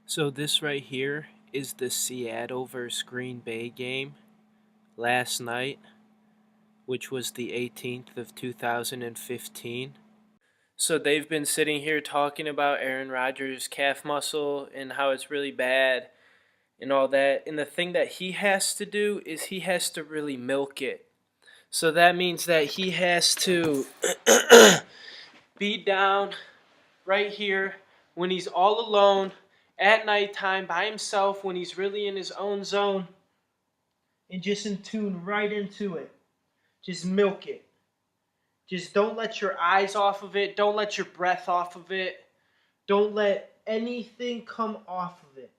So this right here is the Seattle versus Green Bay game last night, which was the 18th of 2015. So they've been sitting here talking about Aaron Rodgers' calf muscle and how it's really bad and all that. And the thing that he has to do is he has to really milk it. So that means that he has to be down right here when he's all alone at nighttime by himself when he's really in his own zone and just in tune right into it. Just milk it. Just don't let your eyes off of it. Don't let your breath off of it. Don't let anything come off of it.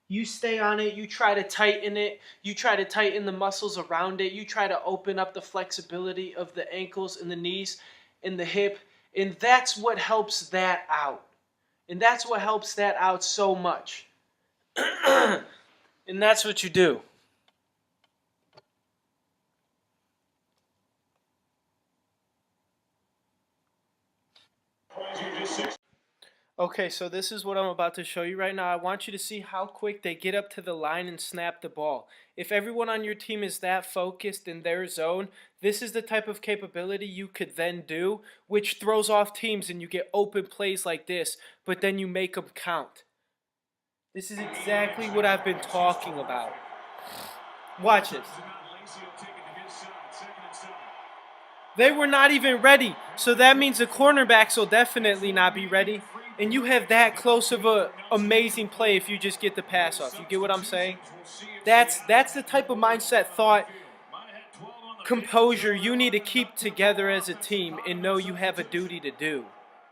You stay on it. You try to tighten it. You try to tighten the muscles around it. You try to open up the flexibility of the ankles and the knees and the hip. And that's what helps that out. And that's what helps that out so much. And that's what you do. Okay, so this is what I'm about to show you right now. I want you to see how quick they get up to the line and snap the ball. If everyone on your team is that focused in their zone, this is the type of capability you could then do, which throws off teams and you get open plays like this, but then you make them count. This is exactly what I've been talking about. Watch this. They were not even ready, so that means the cornerbacks will definitely not be ready. And you have that close of a amazing play if you just get the pass off. You get what I'm saying? That's the type of mindset, thought, composure you need to keep together as a team and know you have a duty to do.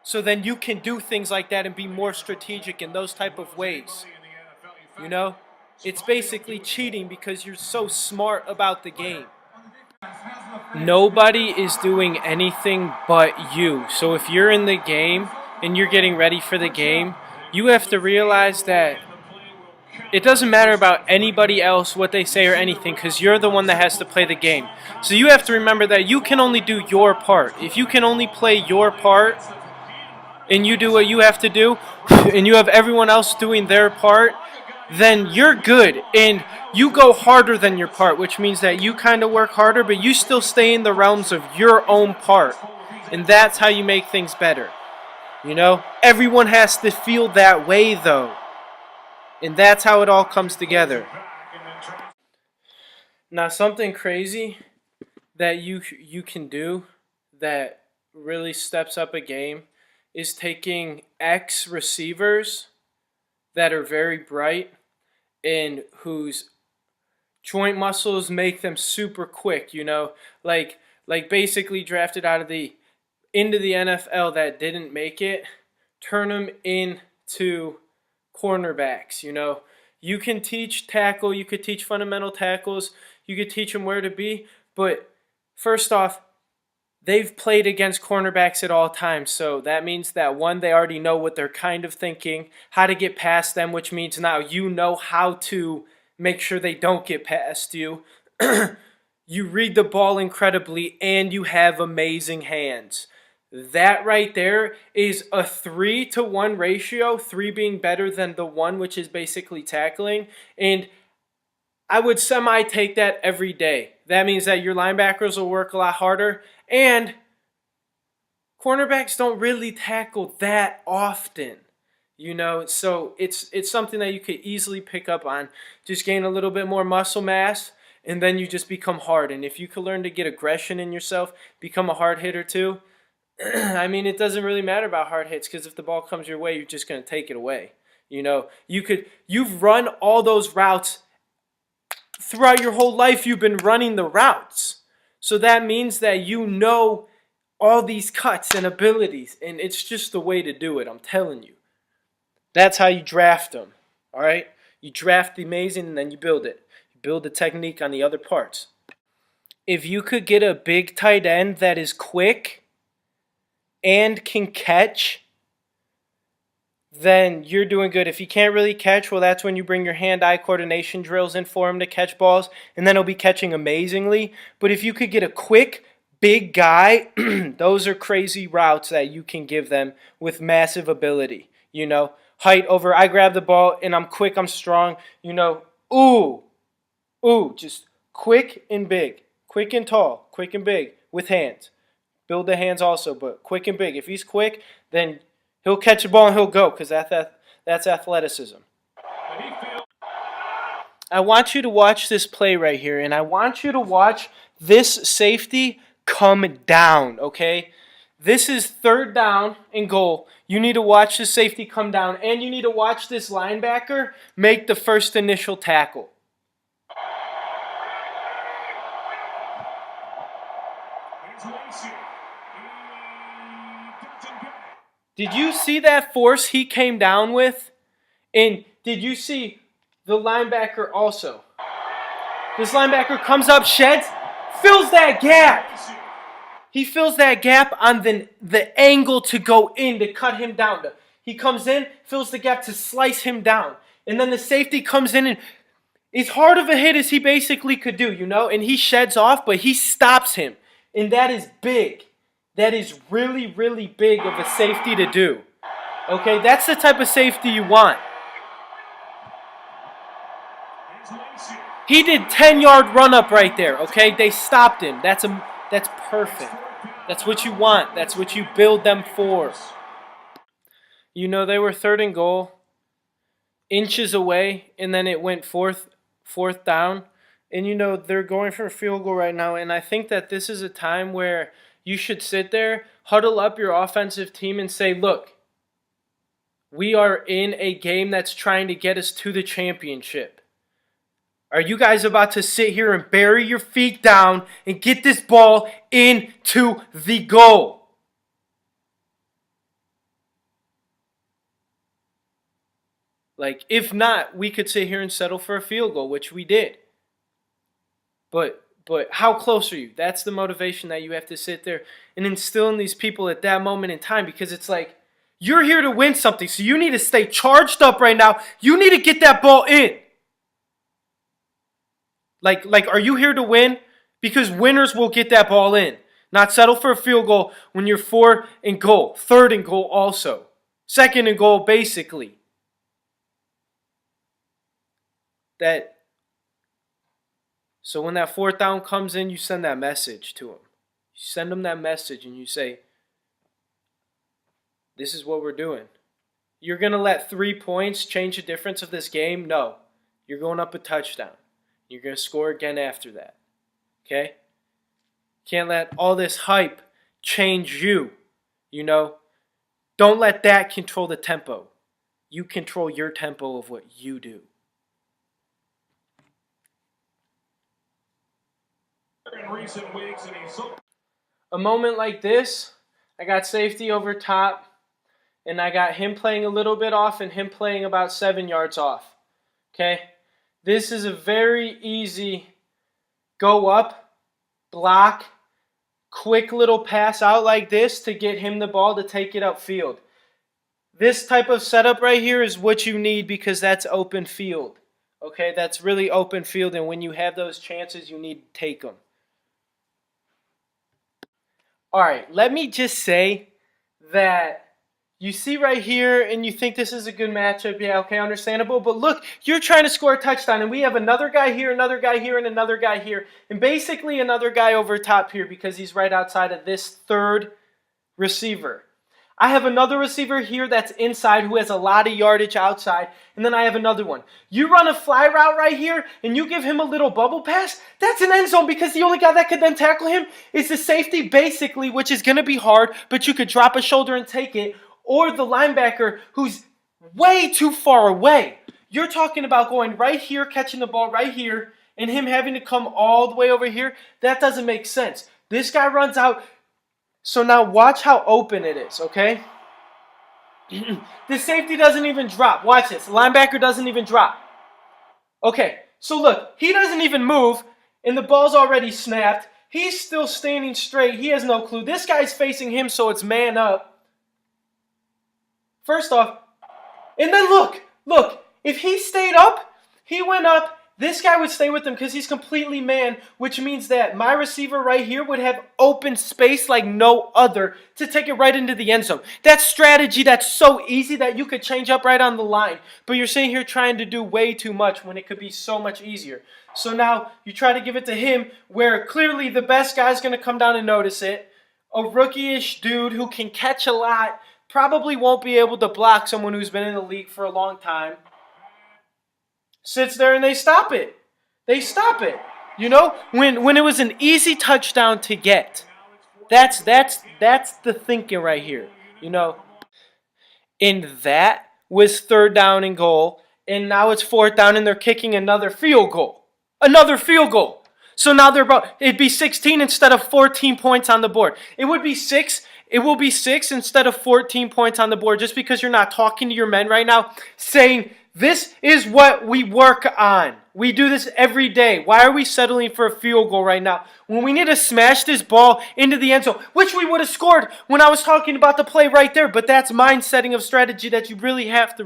So then you can do things like that and be more strategic in those type of ways. You know? It's basically cheating because you're so smart about the game. Nobody is doing anything but you. So if you're in the game and you're getting ready for the game, you have to realize that it doesn't matter about anybody else, what they say or anything, because you're the one that has to play the game. So you have to remember that you can only do your part. If you can only play your part and you do what you have to do and you have everyone else doing their part, then you're good and you go harder than your part, which means that you kind of work harder, but you still stay in the realms of your own part. And that's how you make things better. You know, everyone has to feel that way though. And that's how it all comes together. Now, something crazy that you can do that really steps up a game is taking X receivers that are very bright and whose joint muscles make them super quick, you know, like basically drafted out of the into the NFL that didn't make it, turn them into cornerbacks, you know. You can teach tackle, you could teach fundamental tackles, you could teach them where to be, but first off, they've played against cornerbacks at all times, so that means that one, they already know what they're kind of thinking, how to get past them, which means now you know how to make sure they don't get past you. You read the ball incredibly, and you have amazing hands. That right there is a 3-to-1 ratio, 3 being better than the 1, which is basically tackling. And I would take that every day. That means that your linebackers will work a lot harder. And cornerbacks don't really tackle that often, you know. So it's something that you could easily pick up on. Just gain a little bit more muscle mass, and then you just become hard. And if you could learn to get aggression in yourself, become a hard hitter too. I mean, it doesn't really matter about hard hits because if the ball comes your way, you're just going to take it away. You know, you've run all those routes throughout your whole life. You've been running the routes. So that means that you know all these cuts and abilities, and it's just the way to do it, I'm telling you. That's how you draft them, all right? You draft the amazing and then you build it. You build the technique on the other parts. If you could get a big tight end that is quick and can catch, then you're doing good. If he can't really catch, well, that's when you bring your hand-eye coordination drills in for him to catch balls, and then he'll be catching amazingly. But if you could get a quick, big guy, those are crazy routes that you can give them with massive ability. You know, height over. I grab the ball and I'm quick, I'm strong. You know, ooh, just quick and big, quick and tall, quick and big with hands. Build the hands also, but quick and big. If he's quick, then he'll catch the ball and he'll go because that's athleticism. I want you to watch this play right here, and I want you to watch this safety come down, okay? This is 3rd down and goal. You need to watch the safety come down, and you need to watch this linebacker make the first initial tackle. Did you see that force he came down with? And did you see the linebacker also? This linebacker comes up, sheds, fills that gap. He fills that gap on the angle to go in to cut him down. He comes in, fills the gap to slice him down. And then the safety comes in and as hard of a hit as he basically could do, you know, and he sheds off, but he stops him. And that is big. That is really, really big of a safety to do. Okay, that's the type of safety you want. He did 10-yard run-up right there, okay? They stopped him. That's perfect. That's what you want. That's what you build them for. You know, they were 3rd and goal, inches away, and then it went fourth down. And, you know, they're going for a field goal right now, and I think that this is a time where you should sit there, huddle up your offensive team, and say, look, we are in a game that's trying to get us to the championship. Are you guys about to sit here and bury your feet down and get this ball into the goal? Like, if not, we could sit here and settle for a field goal, which we did. But how close are you? That's the motivation that you have to sit there and instill in these people at that moment in time, because it's like, you're here to win something, so you need to stay charged up right now. You need to get that ball in. Like, are you here to win? Because winners will get that ball in. Not settle for a field goal when you're 4th and goal, 3rd and goal also. 2nd and goal, basically. So when that 4th down comes in, you send that message to them. You send them that message and you say, this is what we're doing. You're going to let 3 points change the difference of this game? No. You're going up a touchdown. You're going to score again after that. Okay? Can't let all this hype change you. You know? Don't let that control the tempo. You control your tempo of what you do. In recent weeks, a moment like this, I got safety over top, and I got him playing a little bit off and him playing about 7 yards off. Okay? This is a very easy go up, block, quick little pass out like this to get him the ball to take it upfield. This type of setup right here is what you need because that's open field. Okay? That's really open field, and when you have those chances, you need to take them. All right, let me just say that you see right here and you think this is a good matchup. Yeah, okay, understandable. But look, you're trying to score a touchdown, and we have another guy here, another guy here, and another guy here, and basically another guy over top here because he's right outside of this 3rd receiver. I have another receiver here that's inside who has a lot of yardage outside, and then I have another one. You run a fly route right here, and you give him a little bubble pass, that's an end zone because the only guy that could then tackle him is the safety basically, which is going to be hard, but you could drop a shoulder and take it, or the linebacker who's way too far away. You're talking about going right here, catching the ball right here, and him having to come all the way over here. That doesn't make sense. This guy runs out. So now watch how open it is, okay? The safety doesn't even drop. Watch this. The linebacker doesn't even drop. Okay, so look. He doesn't even move, and the ball's already snapped. He's still standing straight. He has no clue. This guy's facing him, so it's man up. First off, and then look. If he stayed up, he went up, This guy would stay with him because he's completely man, which means that my receiver right here would have open space like no other to take it right into the end zone. That strategy that's so easy that you could change up right on the line, but you're sitting here trying to do way too much when it could be so much easier. So now you try to give it to him where clearly the best guy's going to come down and notice it. A rookie-ish dude who can catch a lot probably won't be able to block someone who's been in the league for a long time. Sits there and they stop it. They stop it. You know, when it was an easy touchdown to get. That's the thinking right here. You know, and that was 3rd down and goal, and now it's 4th down and they're kicking another field goal. Another field goal. So now it'd be 16 instead of 14 points on the board. It would be 6. It will be 6 instead of 14 points on the board just because you're not talking to your men right now saying, this is what we work on. We do this every day. Why are we settling for a field goal right now when we need to smash this ball into the end zone, which we would have scored when I was talking about the play right there, but that's mind setting of strategy that you really have to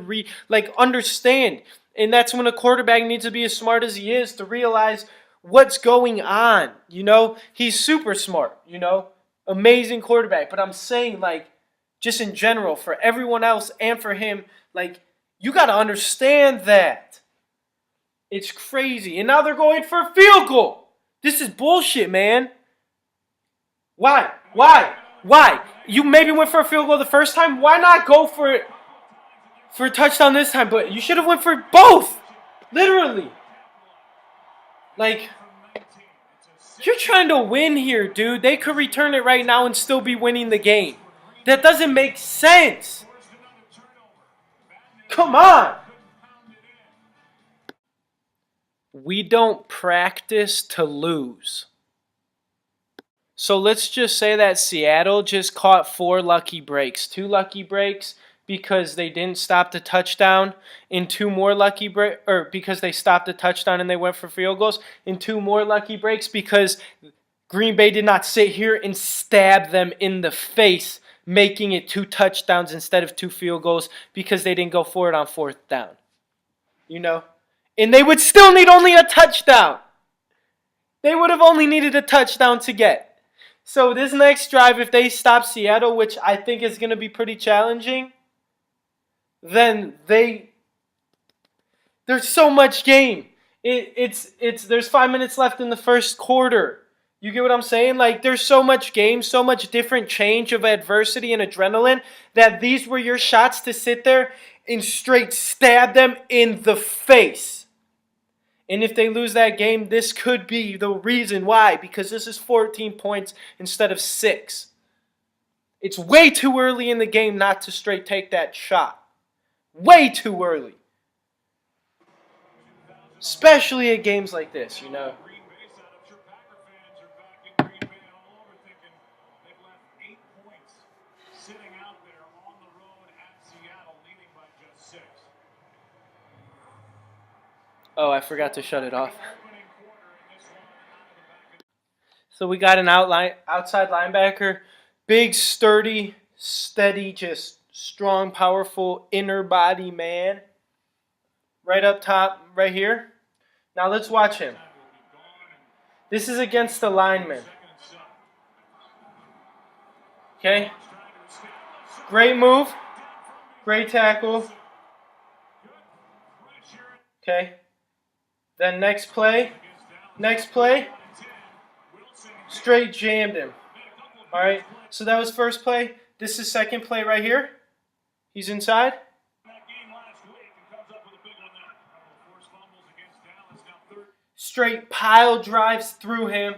understand. And that's when a quarterback needs to be as smart as he is to realize what's going on. You know, he's super smart, you know, amazing quarterback. But I'm saying, just in general, for everyone else and for him, you got to understand that. It's crazy. And now they're going for a field goal. This is bullshit, man. Why? You maybe went for a field goal the first time. Why not go for it for a touchdown this time? But you should have went for both. Literally. You're trying to win here, dude. They could return it right now and still be winning the game. That doesn't make sense. Come on. We don't practice to lose. So let's just say that Seattle just caught 4 lucky breaks. 2 lucky breaks because they didn't stop the touchdown, and 2 more lucky breaks, or because they stopped the touchdown and they went for field goals, and 2 more lucky breaks because Green Bay did not sit here and stab them in the face, making it 2 touchdowns instead of 2 field goals because they didn't go for it on 4th down. You know? And they would still need only a touchdown. They would have only needed a touchdown to get. So this next drive, if they stop Seattle, which I think is going to be pretty challenging, then there's so much game. There's 5 minutes left in the first quarter. You get what I'm saying? There's so much game, so much different change of adversity and adrenaline that these were your shots to sit there and straight stab them in the face. And if they lose that game, this could be the reason why, because this is 14 points instead of 6. It's way too early in the game not to straight take that shot. Way too early. Especially at games like this, you know. Oh, I forgot to shut it off. So we got an outside linebacker. Big, sturdy, steady, just strong, powerful, inner body man. Right up top, right here. Now let's watch him. This is against the lineman. Okay? Great move. Great tackle. Okay? Then next play, straight jammed him. All right, so that was first play. This is second play right here. He's inside. Straight pile drives through him,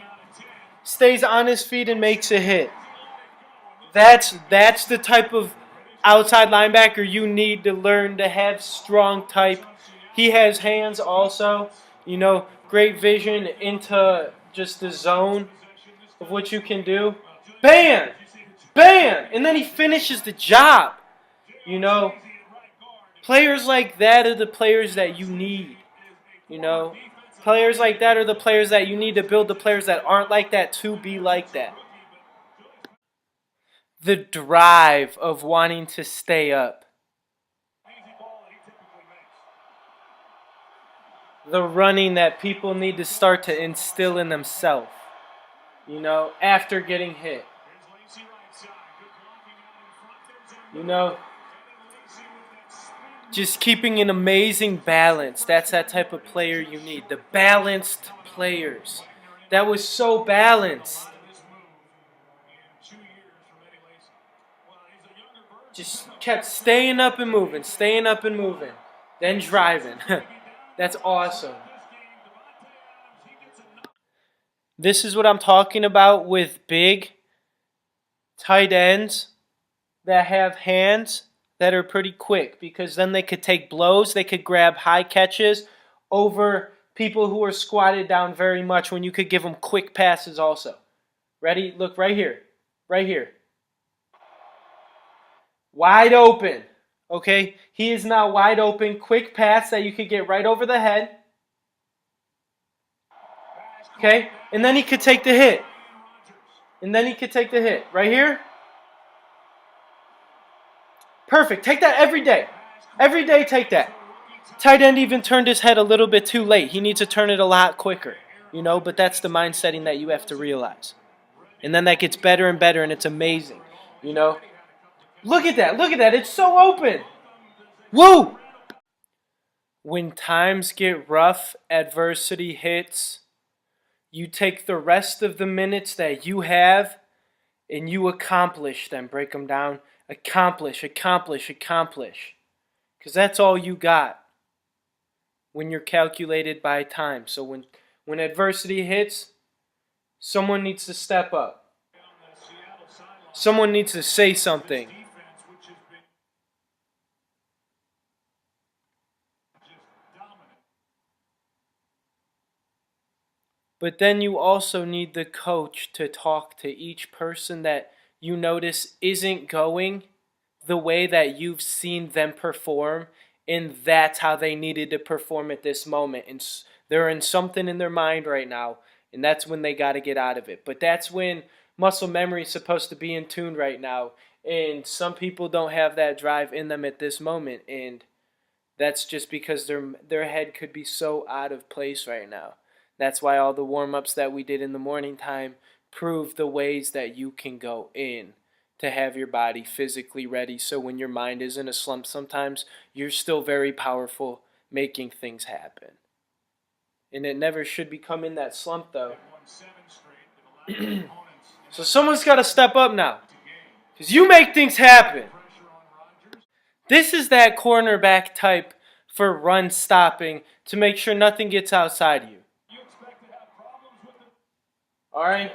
stays on his feet and makes a hit. That's the type of outside linebacker you need to learn to have strong type. He has hands also. You know, great vision into just the zone of what you can do. Bam! Bam! And then he finishes the job. You know, players like that are the players that you need. You know, players like that are the players that you need to build the players that aren't like that to be like that. The drive of wanting to stay up. the running that people need to start to instill in themselves, you know, after getting hit. You know, just keeping an amazing balance. That's that type of player you need. The balanced players. That was so balanced. Just kept staying up and moving, then driving. That's awesome. This is what I'm talking about with big tight ends that have hands that are pretty quick, because then they could take blows, they could grab high catches over people who are squatted down very much when you could give them quick passes also. Ready? Look right here. Right here. Wide open. Okay? He is now wide open. Quick pass that you could get right over the head. Okay? And then he could take the hit. Right here. Perfect. Take that every day. Every day, take that. Tight end even turned his head a little bit too late. He needs to turn it a lot quicker. You know, but that's the mind setting that you have to realize. And then that gets better and better, and it's amazing. You know? Look at that. Look at that. It's so open. Woo! When times get rough, adversity hits, you take the rest of the minutes that you have and you accomplish them. Break them down. Accomplish. Because that's all you got when you're calculated by time. So when adversity hits, someone needs to step up. Someone needs to say something. But then you also need the coach to talk to each person that you notice isn't going the way that you've seen them perform, and that's how they needed to perform at this moment. And they're in something in their mind right now, and that's when they got to get out of it. But that's when muscle memory is supposed to be in tune right now, and some people don't have that drive in them at this moment, and that's just because their head could be so out of place right now. That's why all the warm-ups that we did in the morning time prove the ways that you can go in to have your body physically ready, so when your mind is in a slump sometimes, you're still very powerful making things happen. And it never should become in that slump, though. So someone's got to step up now, because you make things happen. This is that cornerback type for run stopping to make sure nothing gets outside you. All right.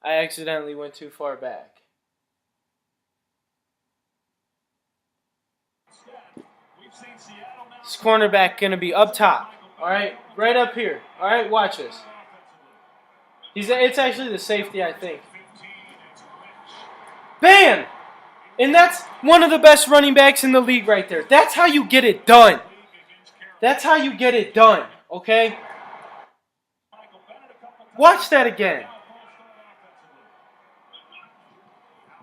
I accidentally went too far back. This cornerback going to be up top. All right. Right up here. All right. Watch this. It's actually the safety, I think. Bam! And that's one of the best running backs in the league right there. That's how you get it done. Okay? Watch that again.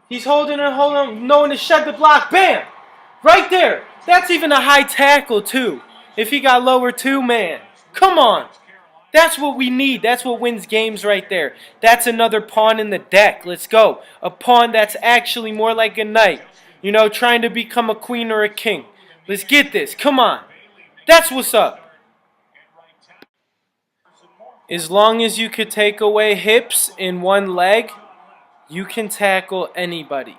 He's holding, knowing to shed the block. Bam! Right there. That's even a high tackle, too. If he got lower, too, man. Come on. That's what we need. That's what wins games right there. That's another pawn in the deck. Let's go. A pawn that's actually more like a knight. You know, trying to become a queen or a king. Let's get this. Come on. That's what's up. As long as you could take away hips in one leg, you can tackle anybody.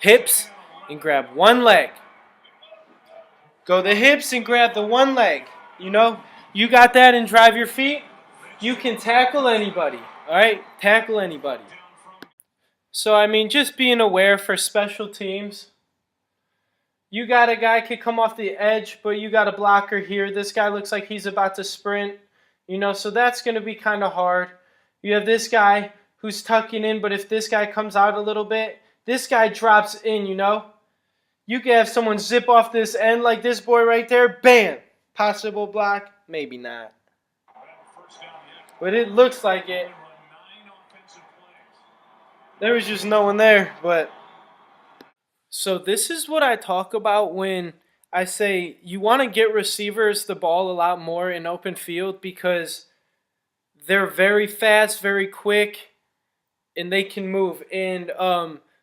Hips and grab one leg. Go the hips and grab the one leg. You know, you got that and drive your feet, you can tackle anybody. All right? Tackle anybody. So, I mean, just being aware for special teams. You got a guy could come off the edge, but you got a blocker here. This guy looks like he's about to sprint. You know, so that's going to be kind of hard. You have this guy who's tucking in, but if this guy comes out a little bit, this guy drops in, you know. You can have someone zip off this end like this boy right there. Bam! Possible block? Maybe not. But it looks like it. There was just no one there, but So this is what I talk about when I say you want to get receivers the ball a lot more in open field because they're very fast, very quick, and they can move. And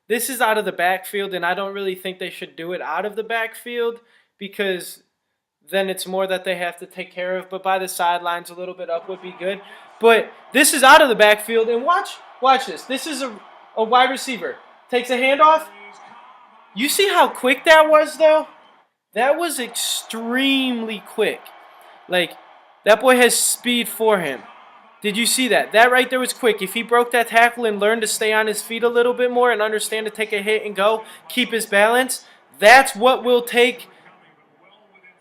this is out of the backfield, and I don't really think they should do it out of the backfield because then it's more that they have to take care of. But by the sidelines, a little bit up would be good. But this is out of the backfield, and watch this. This is a wide receiver. Takes a handoff. You see how quick that was, though? That was extremely quick. Like, that boy has speed for him. Did you see that? That right there was quick. If he broke that tackle and learned to stay on his feet a little bit more and understand to take a hit and go, keep his balance, that's what will take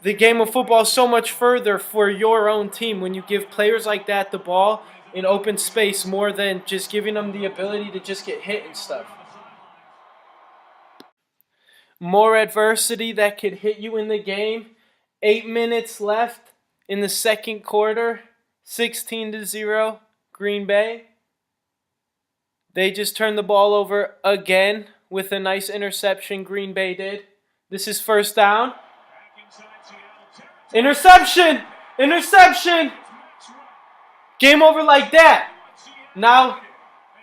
the game of football so much further for your own team when you give players like that the ball in open space more than just giving them the ability to just get hit and stuff. More adversity that could hit you in the game. 8 minutes left in the second quarter. 16-0, Green Bay. They just turned the ball over again with a nice interception, Green Bay did. This is first down. Interception! Interception! Game over like that. Now,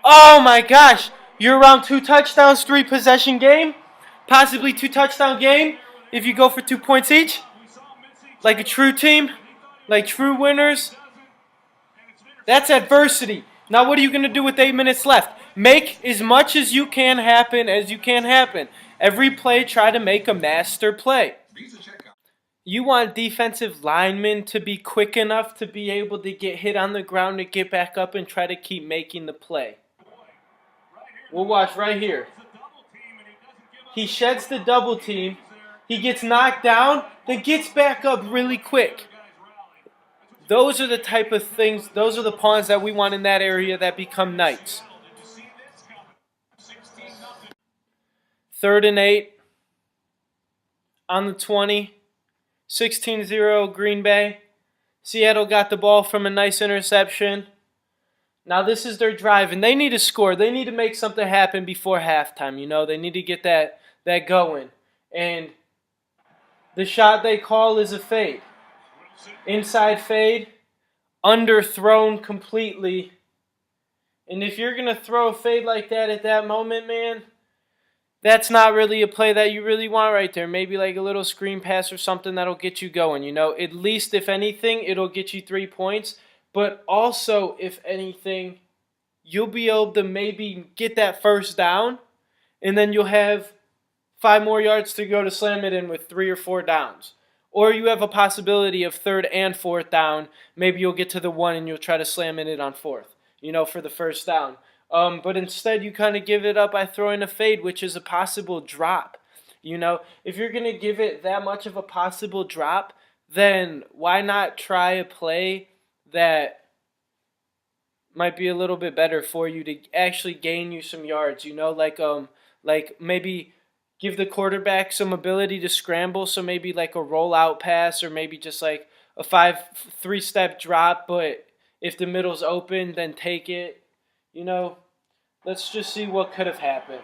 oh my gosh, you're around 2 touchdowns, 3 possession game. Possibly 2 touchdown game if you go for 2 points each. Like a true team, like true winners. That's adversity. Now what are you going to do with 8 minutes left? Make as much as you can happen as you can happen. Every play, try to make a master play. You want defensive linemen to be quick enough to be able to get hit on the ground to get back up and try to keep making the play. We'll watch right here. He sheds the double team. He gets knocked down, then gets back up really quick. Those are the type of things, those are the pawns that we want in that area that become knights. 3rd and 8 on the 20. 16-0 Green Bay. Seattle got the ball from a nice interception. Now this is their drive, and they need to score. They need to make something happen before halftime. You know, they need to get that going. And the shot they call is a fade. Inside fade, underthrown completely. And if you're going to throw a fade like that at that moment, man, that's not really a play that you really want right there. Maybe like a little screen pass or something that'll get you going. You know, at least if anything, it'll get you 3 points. But also, if anything, you'll be able to maybe get that first down, and then you'll have 5 more yards to go to slam it in with 3 or 4 downs. Or you have a possibility of 3rd and 4th down. Maybe you'll get to the 1 and you'll try to slam it in on 4th, you know, for the first down. But instead, you kind of give it up by throwing a fade, which is a possible drop. You know, if you're going to give it that much of a possible drop, then why not try a play that might be a little bit better for you to actually gain you some yards, you know, like maybe give the quarterback some ability to scramble, so maybe like a rollout pass or maybe just like a 3-step drop, but if the middle's open, then take it. You know, let's just see what could have happened.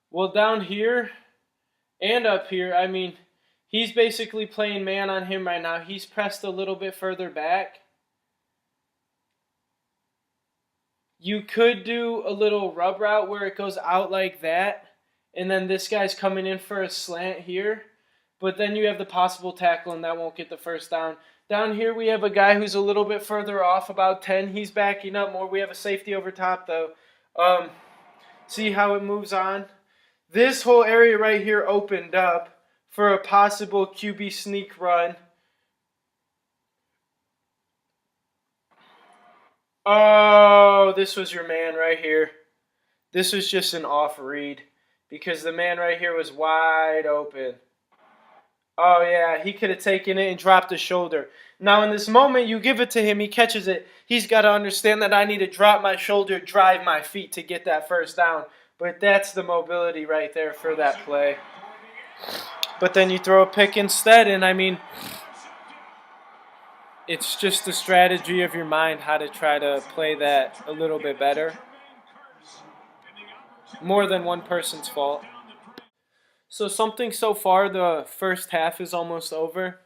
Well, down here and up here, I mean, he's basically playing man on him right now. He's pressed a little bit further back. You could do a little rub route where it goes out like that, and then this guy's coming in for a slant here, but then you have the possible tackle, and that won't get the first down. Down here, we have a guy who's a little bit further off, about 10. He's backing up more. We have a safety over top, though. See how it moves on? This whole area right here opened up for a possible QB sneak run. Oh, this was your man right here. This was just an off read because the man right here was wide open. Oh, yeah, he could have taken it and dropped the shoulder. Now, in this moment, you give it to him, he catches it. He's got to understand that I need to drop my shoulder, drive my feet to get that first down. But that's the mobility right there for that play. But then you throw a pick instead, and I mean, it's just the strategy of your mind how to try to play that a little bit better. more than one person's fault. So something so far, the first half is almost over.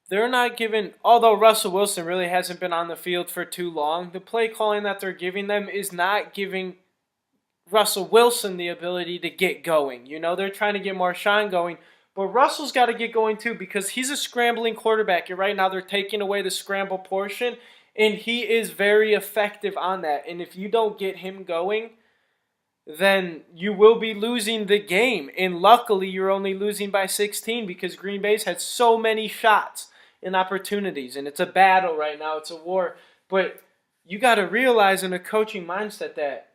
They're not giving, although Russell Wilson really hasn't been on the field for too long, the play calling that they're giving them is not giving Russell Wilson the ability to get going. You know, they're trying to get Marshawn going, but Russell's got to get going too because he's a scrambling quarterback. And right now they're taking away the scramble portion, and he is very effective on that. And if you don't get him going, then you will be losing the game. And luckily, you're only losing by 16 because Green Bay's had so many shots and opportunities. And it's a battle right now. It's a war. But you got to realize in a coaching mindset that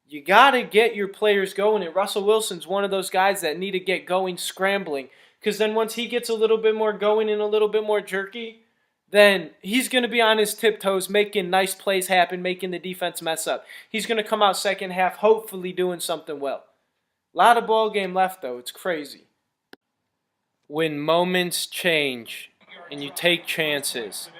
you got to get your players going. And Russell Wilson's one of those guys that need to get going scrambling. Because then once he gets a little bit more going and a little bit more jerky, then he's going to be on his tiptoes making nice plays happen, making the defense mess up. He's going to come out second half hopefully doing something well. A lot of ball game left, though. It's crazy. When moments change and you take chances.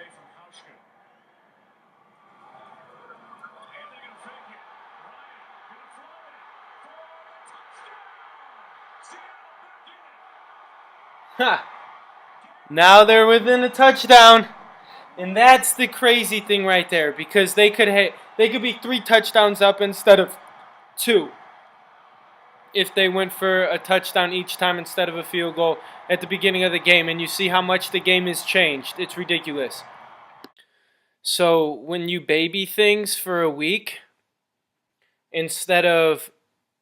Ha! Now they're within a touchdown. And that's the crazy thing right there because they could be 3 touchdowns up instead of 2 if they went for a touchdown each time instead of a field goal at the beginning of the game. And you see how much the game has changed. It's ridiculous. So when you baby things for a week, instead of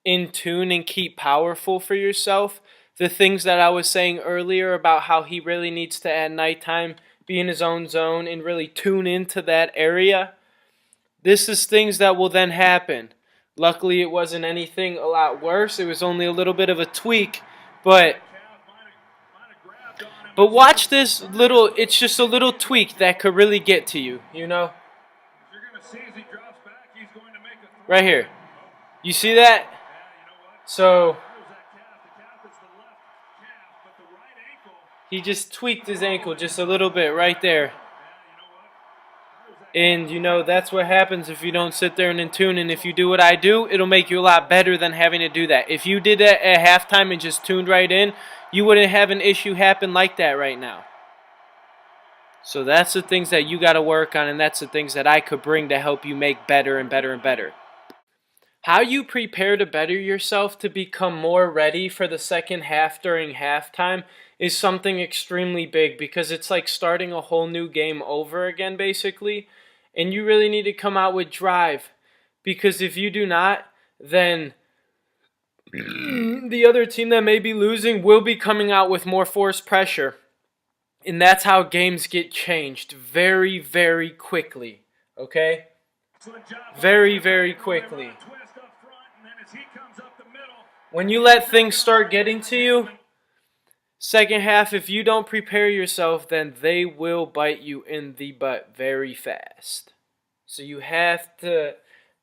in tune and keep powerful for yourself, the things that I was saying earlier about how he really needs to at nighttime be in his own zone and really tune into that area, this is things that will then happen. Luckily, it wasn't anything a lot worse. It was only a little bit of a tweak, but watch this little, it's just a little tweak that could really get to you, you know? Right here. You see that? So he just tweaked his ankle just a little bit right there. And, you know, that's what happens if you don't sit there and in tune. And if you do what I do, it'll make you a lot better than having to do that. If you did that at halftime and just tuned right in, you wouldn't have an issue happen like that right now. So that's the things that you got to work on, and that's the things that I could bring to help you make better and better and better. How you prepare to better yourself to become more ready for the second half during halftime is something extremely big because it's like starting a whole new game over again, basically. And you really need to come out with drive because if you do not, then the other team that may be losing will be coming out with more forced pressure. And that's how games get changed very, very quickly. Okay? Very, very quickly. When you let things start getting to you, second half, if you don't prepare yourself, then they will bite you in the butt very fast. So you have to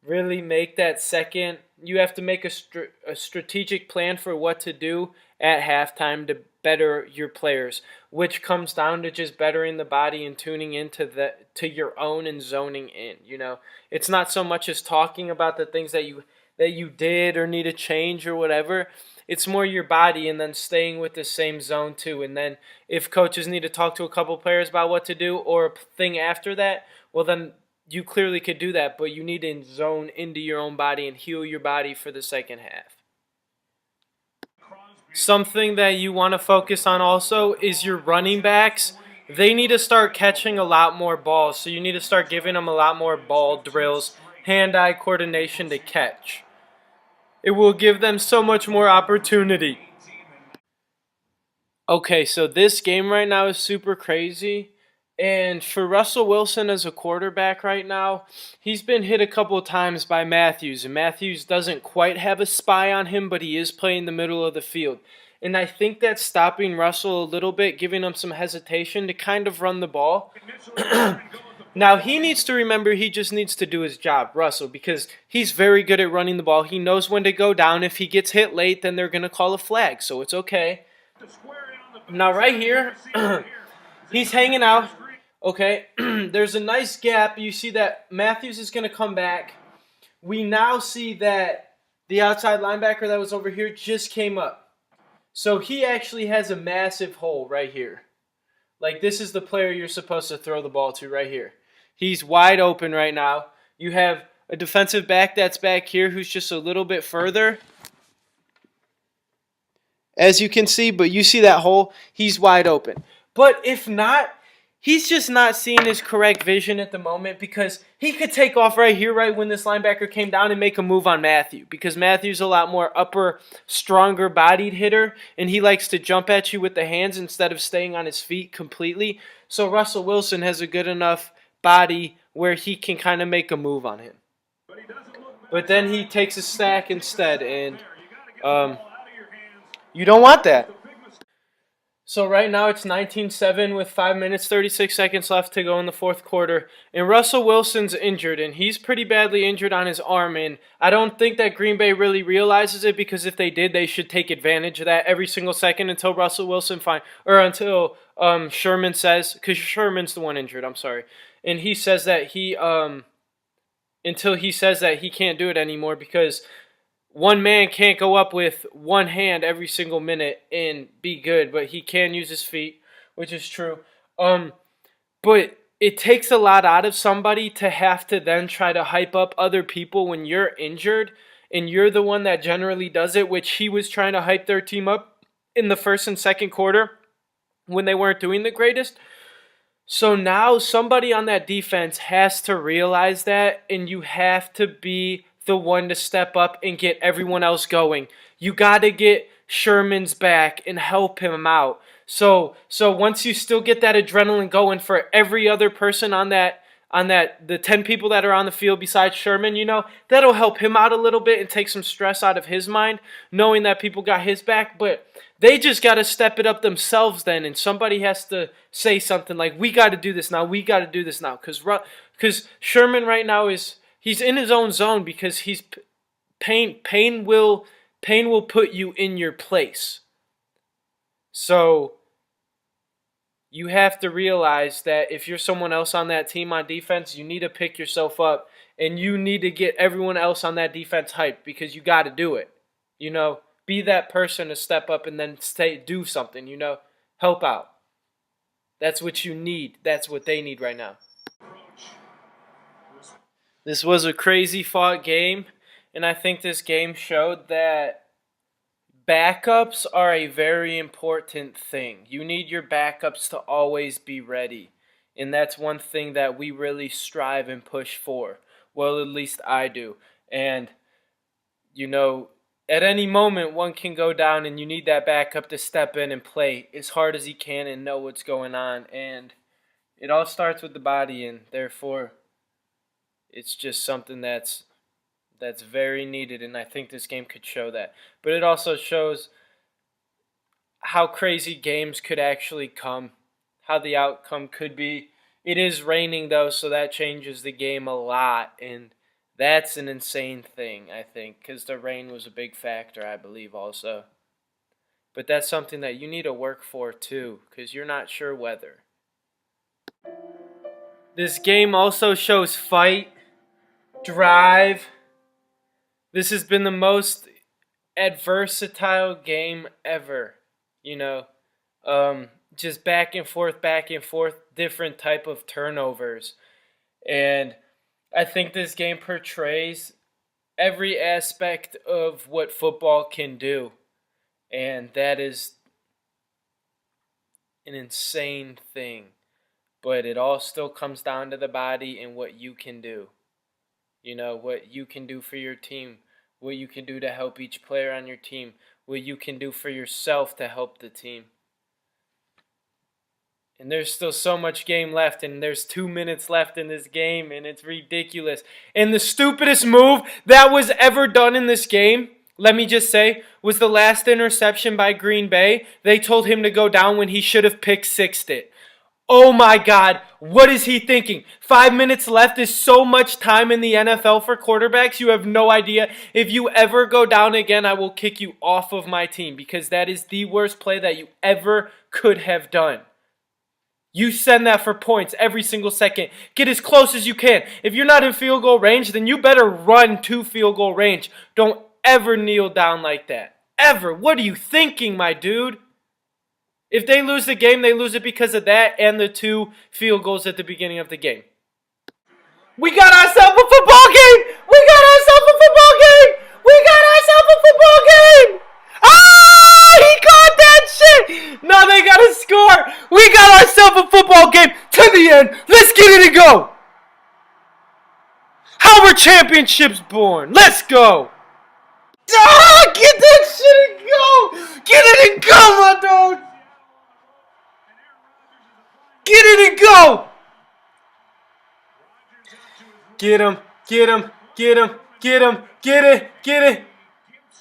really make that second, you have to make a strategic plan for what to do at halftime to better your players, which comes down to just bettering the body and tuning into to your own and zoning in. You know, it's not so much as talking about the things that you did or need to change or whatever. It's more your body and then staying with the same zone too. And then if coaches need to talk to a couple players about what to do or a thing after that, well then you clearly could do that, but you need to zone into your own body and heal your body for the second half. Something that you want to focus on also is your running backs. They need to start catching a lot more balls, so you need to start giving them a lot more ball drills, hand-eye coordination to catch. It will give them so much more opportunity. Okay, so this game right now is super crazy. And for Russell Wilson as a quarterback right now, he's been hit a couple of times by Matthews. And Matthews doesn't quite have a spy on him, but he is playing the middle of the field. And I think that's stopping Russell a little bit, giving him some hesitation to kind of run the ball. Now, he needs to remember he just needs to do his job, Russell, because he's very good at running the ball. He knows when to go down. If he gets hit late, then they're going to call a flag, so it's okay. Now, right here, he's hanging out. Okay, there's a nice gap. You see that Matthews is going to come back. We now see that The outside linebacker that was over here just came up. So he actually has a massive hole right here. Like, this is the player you're supposed to throw the ball to right here. He's wide open right now. You have a defensive back that's back here who's just a little bit further, as you can see, but you see that hole? He's wide open. But if not, he's just not seeing his correct vision at the moment, because he could take off right here, right when this linebacker came down, and make a move on Matthew, because Matthew's a lot more upper, stronger bodied hitter, and he likes to jump at you with the hands instead of staying on his feet completely. So Russell Wilson has a good enough body where he can kind of make a move on him. But then he takes a sack instead, and you don't want that. So right now it's 19-7 with 5 minutes, 36 seconds left to go in the fourth quarter. And Russell Wilson's injured, and he's pretty badly injured on his arm. And I don't think that Green Bay really realizes it, because if they did, they should take advantage of that every single second until Russell Wilson until Sherman says, because Sherman's the one injured, I'm sorry. And he says that until he says that he can't do it anymore, because one man can't go up with one hand every single minute and be good, but he can use his feet, which is true. But it takes a lot out of somebody to have to then try to hype up other people when you're injured, and you're the one that generally does it, which he was trying to hype their team up in the first and second quarter when they weren't doing the greatest. So now somebody on that defense has to realize that, and you have to be the one to step up and get everyone else going. You got to get Sherman's back and help him out. So once you still get that adrenaline going for every other person on that the 10 people that are on the field besides Sherman, that'll help him out a little bit and take some stress out of his mind, knowing that people got his back. But they just got to step it up themselves then, and somebody has to say something like, we got to do this now, we got to do this now, because Sherman right now he's in his own zone, because he's pain will put you in your place. So you have to realize that if you're someone else on that team on defense, you need to pick yourself up, and you need to get everyone else on that defense hyped, because you got to do it. Be that person to step up and then do something, help out. That's what you need. That's what they need right now. This was a crazy fought game, and I think this game showed that backups are a very important thing. You need your backups to always be ready, and that's one thing that we really strive and push for. Well, at least I do. And, at any moment one can go down, and you need that backup to step in and play as hard as he can and know what's going on. And it all starts with the body, and therefore it's just something that's very needed, and I think this game could show that. But it also shows how crazy games could actually come, how the outcome could be. It is raining, though, so that changes the game a lot, and that's an insane thing, I think, because the rain was a big factor, I believe, also. But that's something that you need to work for, too, because you're not sure whether. This game also shows fight, drive. This has been the most adversatile game ever, just back and forth, different type of turnovers. And I think this game portrays every aspect of what football can do. And that is an insane thing. But it all still comes down to the body and what you can do. What you can do for your team, what you can do to help each player on your team, what you can do for yourself to help the team. And there's still so much game left, and there's 2 minutes left in this game, and it's ridiculous. And the stupidest move that was ever done in this game, let me just say, was the last interception by Green Bay. They told him to go down when he should have pick-sixed it. Oh my God, what is he thinking? 5 minutes left is so much time in the NFL for quarterbacks. You have no idea. If you ever go down again, I will kick you off of my team, because that is the worst play that you ever could have done. You send that for points every single second. Get as close as you can. If you're not in field goal range, then you better run to field goal range. Don't ever kneel down like that. Ever. What are you thinking, my dude? If they lose the game, they lose it because of that and the 2 field goals at the beginning of the game. We got ourselves a football game! We got ourselves a football game! We got ourselves a football game! Ah! He caught that shit! Now they got to score! We got ourselves a football game to the end! Let's get it and go! How were championships born? Let's go! Ah! Get that shit and go! Get it and go, my dude! Get it and go! Get him, get him, get him, get him, get it, get it.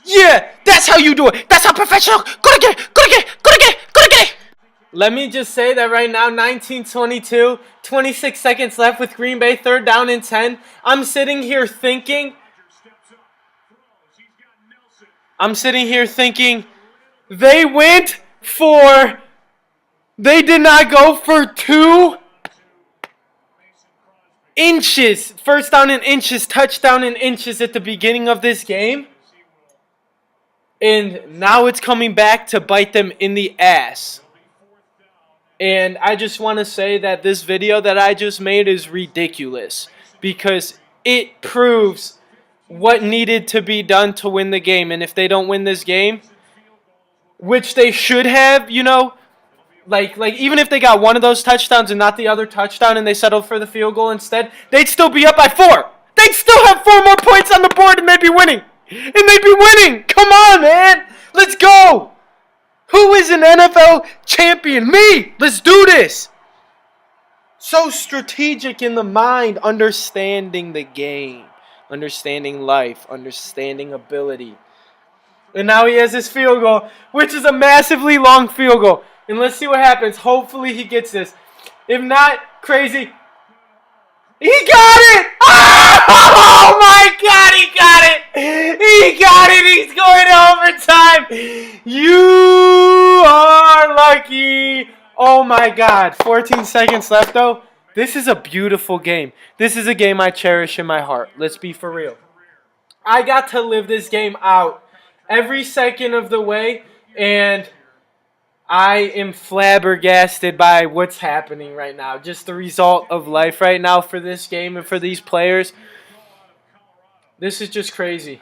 Yeah, that's how you do it. That's how professional. Go to get it, go to get it, go to get it, go to get it. Let me just say that right now, 19-22, 26 seconds left with Green Bay, 3rd down and 10. I'm sitting here thinking, they did not go for 2 inches, 1st down in inches, touchdown in inches at the beginning of this game. And now it's coming back to bite them in the ass. And I just want to say that this video that I just made is ridiculous because it proves what needed to be done to win the game. And if they don't win this game, which they should have, you know, like even if they got one of those touchdowns and not the other touchdown and they settled for the field goal instead, they'd still be up by 4. They'd still have 4 more points on the board and they'd be winning. And they'd be winning. Come on, man. Let's go. Who is an NFL champion? Me. Let's do this. So strategic in the mind, understanding the game, understanding life, understanding ability. And now he has his field goal, which is a massively long field goal. And let's see what happens. Hopefully he gets this. If not, crazy. He got it! Oh my God, he got it! He got it! He's going to overtime! You are lucky! Oh my God. 14 seconds left though. This is a beautiful game. This is a game I cherish in my heart. Let's be for real. I got to live this game out every second of the way, and I am flabbergasted by what's happening right now. Just the result of life right now for this game and for these players. This is just crazy.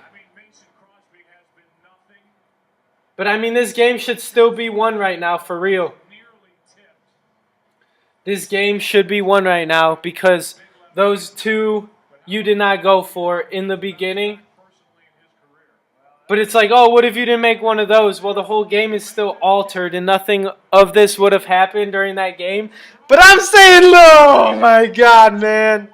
But I mean, this game should still be won right now, for real. This game should be won right now because those 2 you did not go for in the beginning. But it's like, oh, what if you didn't make one of those? Well, the whole game is still altered and nothing of this would have happened during that game. But I'm saying, oh my God, man.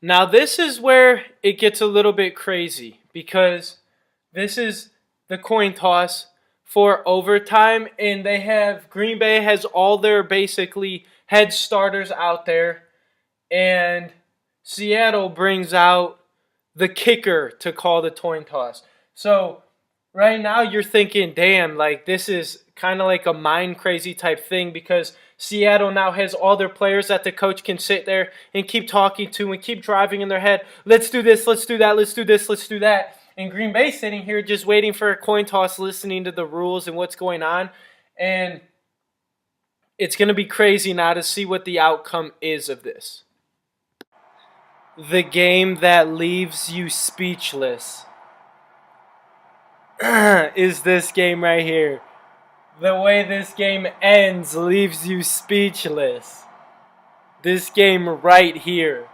Now, this is where it gets a little bit crazy because this is the coin toss for overtime, and they have Green Bay has all their basically head starters out there, and Seattle brings out the kicker to call the coin toss. So right now you're thinking, damn, like this is kind of like a mind crazy type thing because Seattle now has all their players that the coach can sit there and keep talking to and keep driving in their head. Let's do this, let's do that, let's do this, let's do that. And Green Bay sitting here just waiting for a coin toss, listening to the rules and what's going on. And it's going to be crazy now to see what the outcome is of this. The game that leaves you speechless is this game right here. The way this game ends leaves you speechless. This game right here.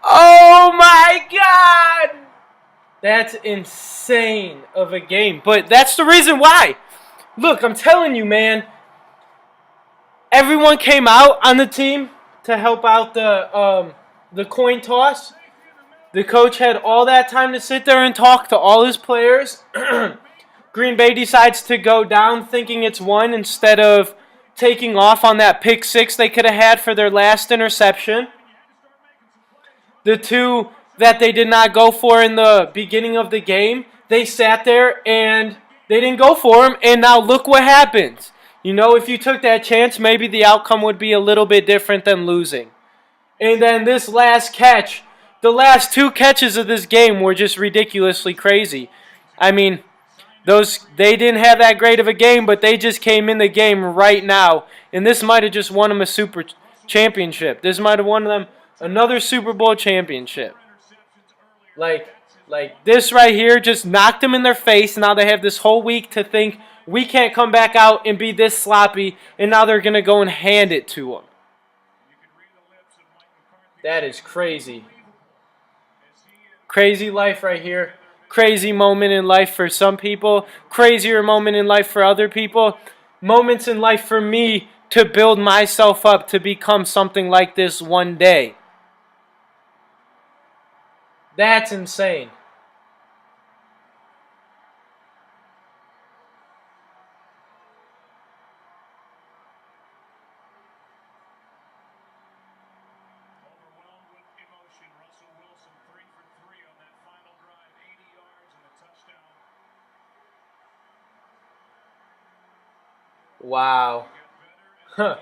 Oh my God! That's insane of a game. But that's the reason why. Look, I'm telling you, man. Everyone came out on the team to help out the coin toss. The coach had all that time to sit there and talk to all his players. Green Bay decides to go down thinking it's one instead of taking off on that pick six they could have had for their last interception. The 2 that they did not go for in the beginning of the game, they sat there and they didn't go for them, and now look what happens. You know, if you took that chance, maybe the outcome would be a little bit different than losing. And then this last catch, the last two catches of this game were just ridiculously crazy. I mean, they didn't have that great of a game, but they just came in the game right now. And this might have just won them a super championship. This might have won them another Super Bowl championship. Like this right here just knocked them in their face. Now they have this whole week to think we can't come back out and be this sloppy, and now they're going to go and hand it to them. That is crazy. Crazy life right here. Crazy moment in life for some people. Crazier moment in life for other people. Moments in life for me to build myself up to become something like this one day. That's insane. Wow. Huh.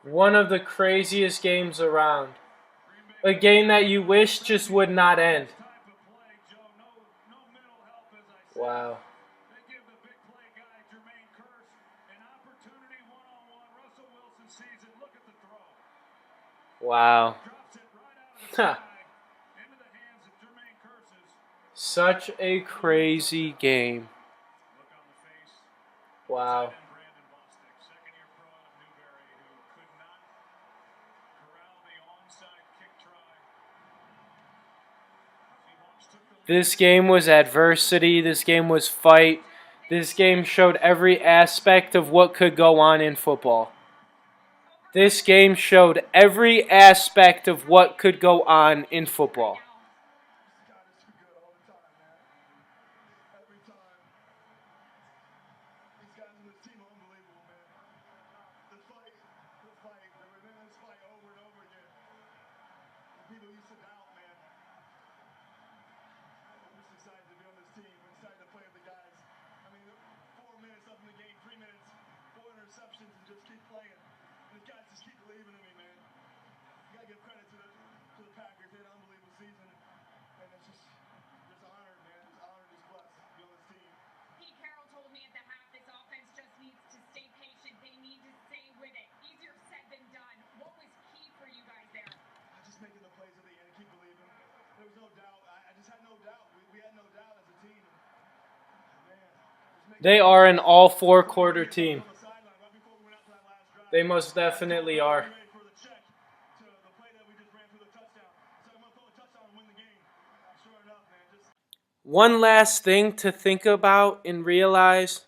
One of the craziest games around. A game that you wish just would not end. Wow. Wow. Huh. Such a crazy game. Wow. This game was adversity. This game was fight. This game showed every aspect of what could go on in football. This game showed every aspect of what could go on in football. They are an all four-quarter team. They most definitely are. One last thing to think about and realize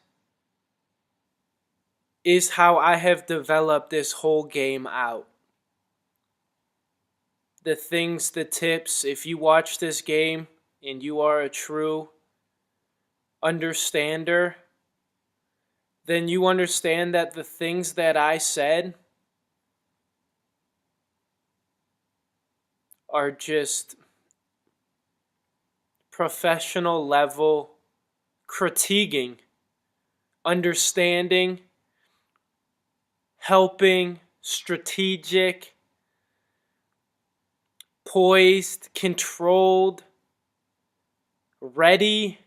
is how I have developed this whole game out. The things, the tips, if you watch this game and you are a true understander, then you understand that the things that I said are just professional level critiquing, understanding, helping, strategic, poised, controlled, ready,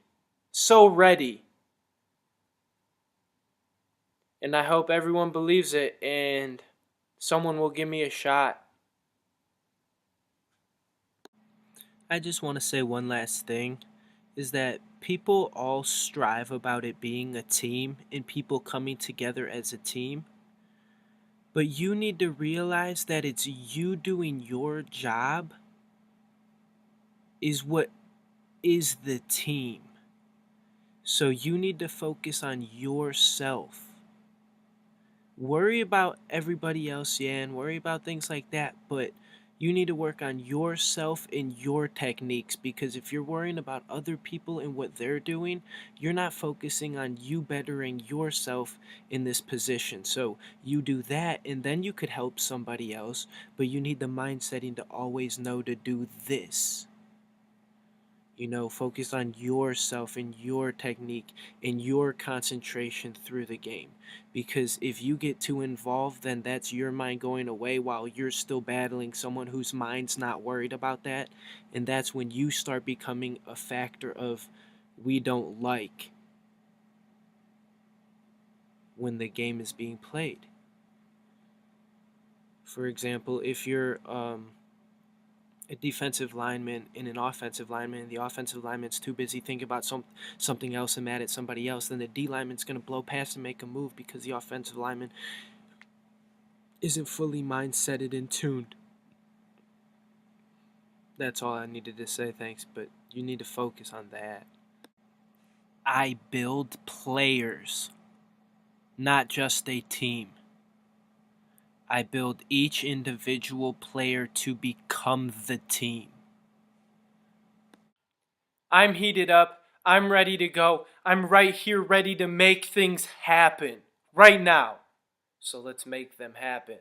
so ready. And I hope everyone believes it and someone will give me a shot. I just want to say one last thing, is that people all strive about it being a team and people coming together as a team. But you need to realize that it's you doing your job is what is the team. So you need to focus on yourself. Worry about everybody else, yeah, and worry about things like that, but You need to work on yourself and your techniques, because if you're worrying about other people and what they're doing, you're not focusing on you bettering yourself in this position. So you do that and then you could help somebody else, but you need the mindsetting to always know to do this. Focus on yourself and your technique and your concentration through the game. Because if you get too involved, then that's your mind going away while you're still battling someone whose mind's not worried about that. And that's when you start becoming a factor of we don't like when the game is being played. For example, if you're a defensive lineman and an offensive lineman, and the offensive lineman's too busy thinking about something else and mad at somebody else, then the D lineman's going to blow past and make a move because the offensive lineman isn't fully mindseted and tuned. That's all I needed to say, thanks, but you need to focus on that. I build players, not just a team. I build each individual player to become the team. I'm heated up. I'm ready to go. I'm right here ready to make things happen right now. So let's make them happen.